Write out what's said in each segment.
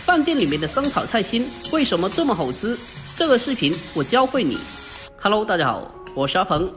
饭店里面的生炒菜心为什么这么好吃？这个视频我教会你。Hello， 大家好，我是阿鹏，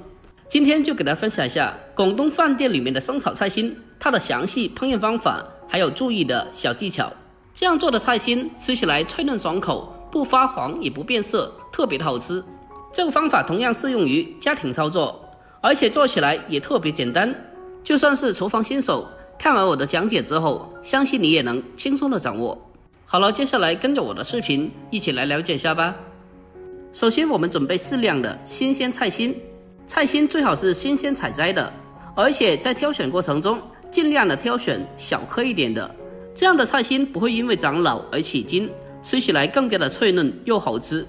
今天就给大家分享一下广东饭店里面的生炒菜心，它的详细烹饪方法，还有注意的小技巧。这样做的菜心吃起来脆嫩爽口，不发黄也不变色，特别的好吃。这个方法同样适用于家庭操作，而且做起来也特别简单。就算是厨房新手，看完我的讲解之后，相信你也能轻松的掌握。好了，接下来跟着我的视频一起来了解一下吧。首先我们准备适量的新鲜菜心，菜心最好是新鲜采摘的，而且在挑选过程中尽量的挑选小颗一点的，这样的菜心不会因为长老而起筋，吃起来更加的脆嫩又好吃。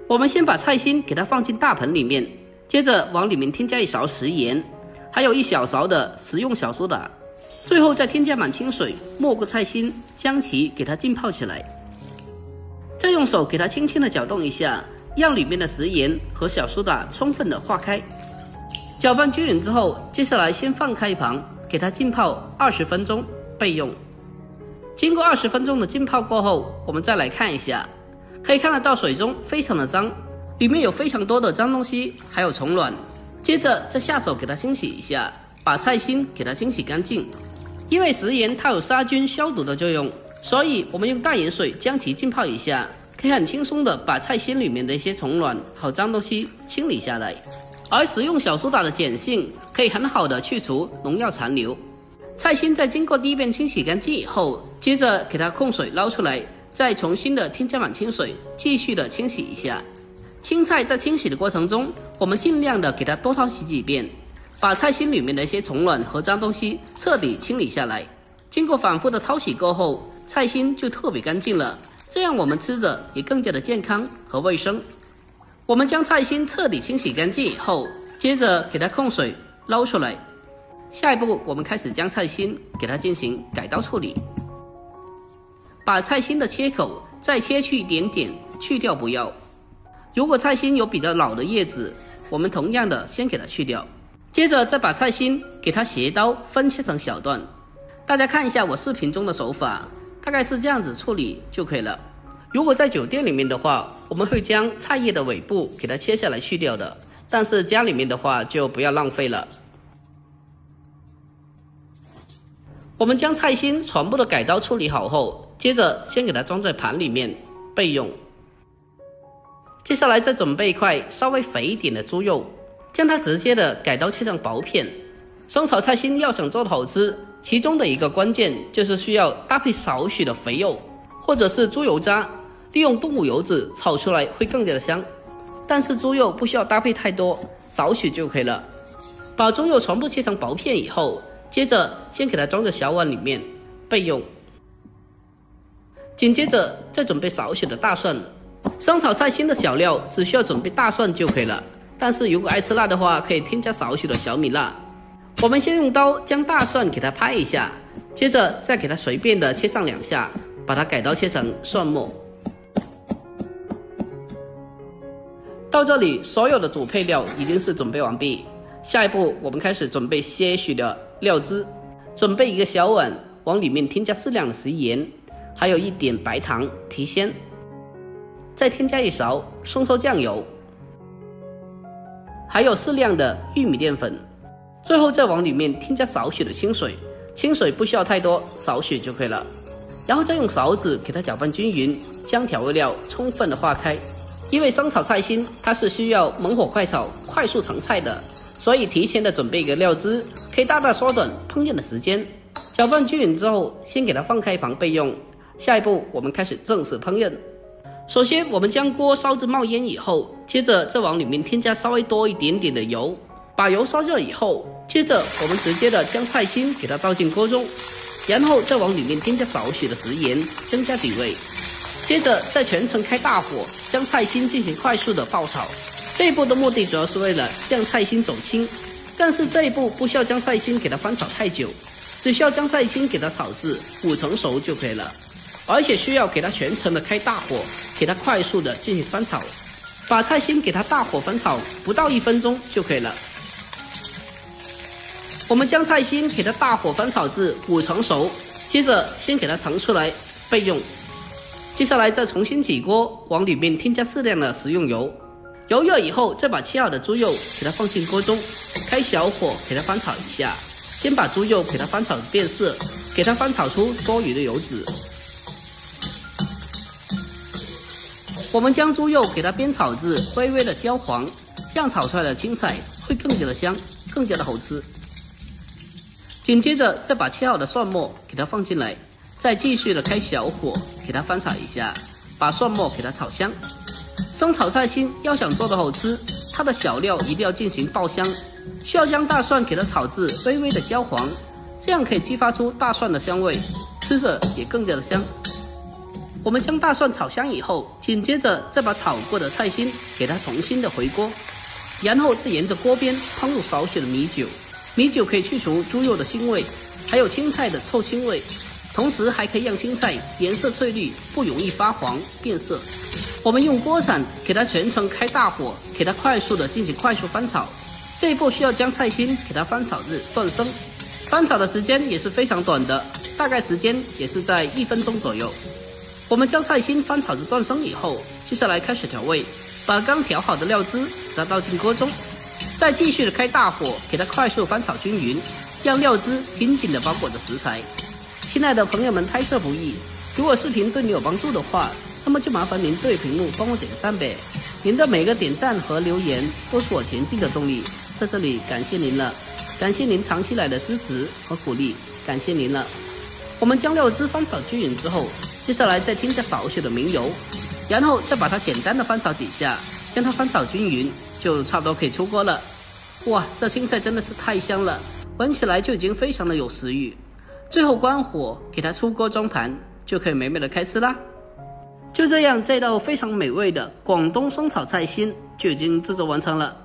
我们先把菜心给它放进大盆里面，接着往里面添加1勺食盐，还有1小勺的食用小苏打，最后再添加满清水，没过菜心，将其给它浸泡起来。再用手给它轻轻的搅动一下，让里面的食盐和小苏打充分的化开。搅拌均匀之后，接下来先放开一旁，给它浸泡20分钟备用。经过20分钟的浸泡过后，我们再来看一下，可以看得到水中非常的脏，里面有非常多的脏东西，还有虫卵。接着再下手给它清洗一下，把菜心给它清洗干净。因为食盐它有杀菌消毒的作用，所以我们用淡盐水将其浸泡一下，可以很轻松的把菜心里面的一些虫卵和脏东西清理下来。而食用小苏打的碱性可以很好的去除农药残留。菜心在经过第一遍清洗干净以后，接着给它控水捞出来，再重新的添加满清水，继续的清洗一下。青菜在清洗的过程中，我们尽量的给它多淘洗几遍，把菜心里面的一些虫卵和脏东西彻底清理下来。经过反复的淘洗过后，菜心就特别干净了，这样我们吃着也更加的健康和卫生。我们将菜心彻底清洗干净以后，接着给它控水捞出来。下一步我们开始将菜心给它进行改刀处理，把菜心的切口再切去一点点，去掉不要。如果菜心有比较老的叶子，我们同样的先给它去掉，接着再把菜心给它斜刀分切成小段。大家看一下我视频中的手法，大概是这样子处理就可以了。如果在酒店里面的话，我们会将菜叶的尾部给它切下来去掉的，但是家里面的话就不要浪费了。我们将菜心全部的改刀处理好后，接着先给它装在盘里面备用。接下来再准备一块稍微肥一点的猪肉，将它直接的改刀切成薄片。生炒菜心要想做的好吃，其中的一个关键就是需要搭配少许的肥肉，或者是猪油渣，利用动物油脂炒出来会更加的香。但是猪肉不需要搭配太多，少许就可以了。把猪肉全部切成薄片以后，接着先给它装在小碗里面备用。紧接着再准备少许的大蒜。生炒菜心的小料只需要准备大蒜就可以了，但是如果爱吃辣的话，可以添加少许的小米辣。我们先用刀将大蒜给它拍一下，接着再给它随便的切上2下，把它改刀切成蒜末。到这里所有的主配料已经是准备完毕，下一步我们开始准备些许的料汁。准备1个小碗，往里面添加适量的食盐，还有1点白糖提鲜，再添加1勺生抽酱油，还有适量的玉米淀粉，最后再往里面添加少许的清水，清水不需要太多，少许就可以了。然后再用勺子给它搅拌均匀，将调味料充分的化开。因为生炒菜心它是需要猛火快炒、快速成菜的，所以提前的准备一个料汁，可以大大缩短烹饪的时间。搅拌均匀之后，先给它放开一旁备用。下一步我们开始正式烹饪。首先我们将锅烧至冒烟以后，接着再往里面添加稍微多一点点的油，把油烧热以后，接着我们直接的将菜心给它倒进锅中，然后再往里面添加少许的食盐，增加底味。接着在全程开大火，将菜心进行快速的爆炒。这一步的目的主要是为了让菜心走青，但是这一步不需要将菜心给它翻炒太久，只需要将菜心给它炒至5成熟就可以了。而且需要给它全程的开大火，给它快速的进行翻炒。把菜心给它大火翻炒不到1分钟就可以了。我们将菜心给它大火翻炒至5成熟，接着先给它盛出来备用。接下来再重新起锅，往里面添加适量的食用油。油热以后，再把切好的猪肉给它放进锅中，开小火给它翻炒一下。先把猪肉给它翻炒变色，给它翻炒出多余的油脂。我们将猪肉给它煸炒至微微的焦黄，这样炒出来的青菜会更加的香，更加的好吃。紧接着再把切好的蒜末给它放进来，再继续的开小火给它翻炒一下，把蒜末给它炒香。生炒菜心要想做的好吃，它的小料一定要进行爆香，需要将大蒜给它炒至微微的焦黄，这样可以激发出大蒜的香味，吃着也更加的香。我们将大蒜炒香以后，紧接着再把炒过的菜心给它重新的回锅，然后再沿着锅边烹入少许的米酒，米酒可以去除猪肉的腥味，还有青菜的臭青味，同时还可以让青菜颜色翠绿，不容易发黄变色。我们用锅铲给它全程开大火，给它快速的进行快速翻炒。这一步需要将菜心给它翻炒至断生，翻炒的时间也是非常短的，大概时间也是在1分钟左右。我们将菜心翻炒至断生以后，接下来开始调味，把刚调好的料汁给它倒进锅中，再继续的开大火给它快速翻炒均匀，让料汁紧紧的包裹着食材。亲爱的朋友们，拍摄不易，如果视频对你有帮助的话，那么就麻烦您对屏幕帮我点赞呗，您的每个点赞和留言都是我前进的动力，在这里感谢您了，感谢您长期来的支持和鼓励，感谢您了。我们将料汁翻炒均匀之后，接下来再添加少许的明油，然后再把它简单的翻炒几下，将它翻炒均匀，就差不多可以出锅了。哇，这青菜真的是太香了，闻起来就已经非常的有食欲。最后关火，给它出锅装盘，就可以美美的开吃啦。就这样，这道非常美味的广东生炒菜心就已经制作完成了。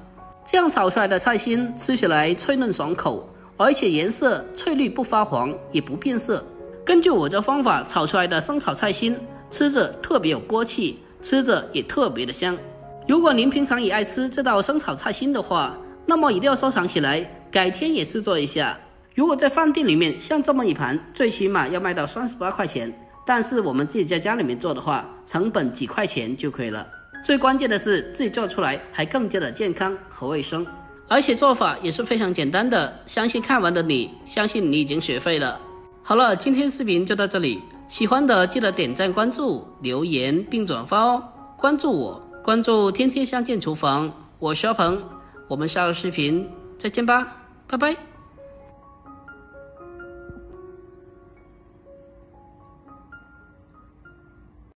这样炒出来的菜心吃起来脆嫩爽口，而且颜色翠绿不发黄，也不变色。根据我这方法炒出来的生炒菜心，吃着特别有锅气，吃着也特别的香。如果您平常也爱吃这道生炒菜心的话，那么一定要收藏起来，改天也试做一下。如果在饭店里面像这么一盘，最起码要卖到38块钱，但是我们自己在家里面做的话，成本几块钱就可以了。最关键的是自己做出来还更加的健康和卫生，而且做法也是非常简单的，相信看完的你，相信你已经学会了。好了，今天视频就到这里，喜欢的记得点赞、关注、留言并转发哦。关注我，关注天天相见厨房，我是阿鹏，我们下个视频再见吧，拜拜。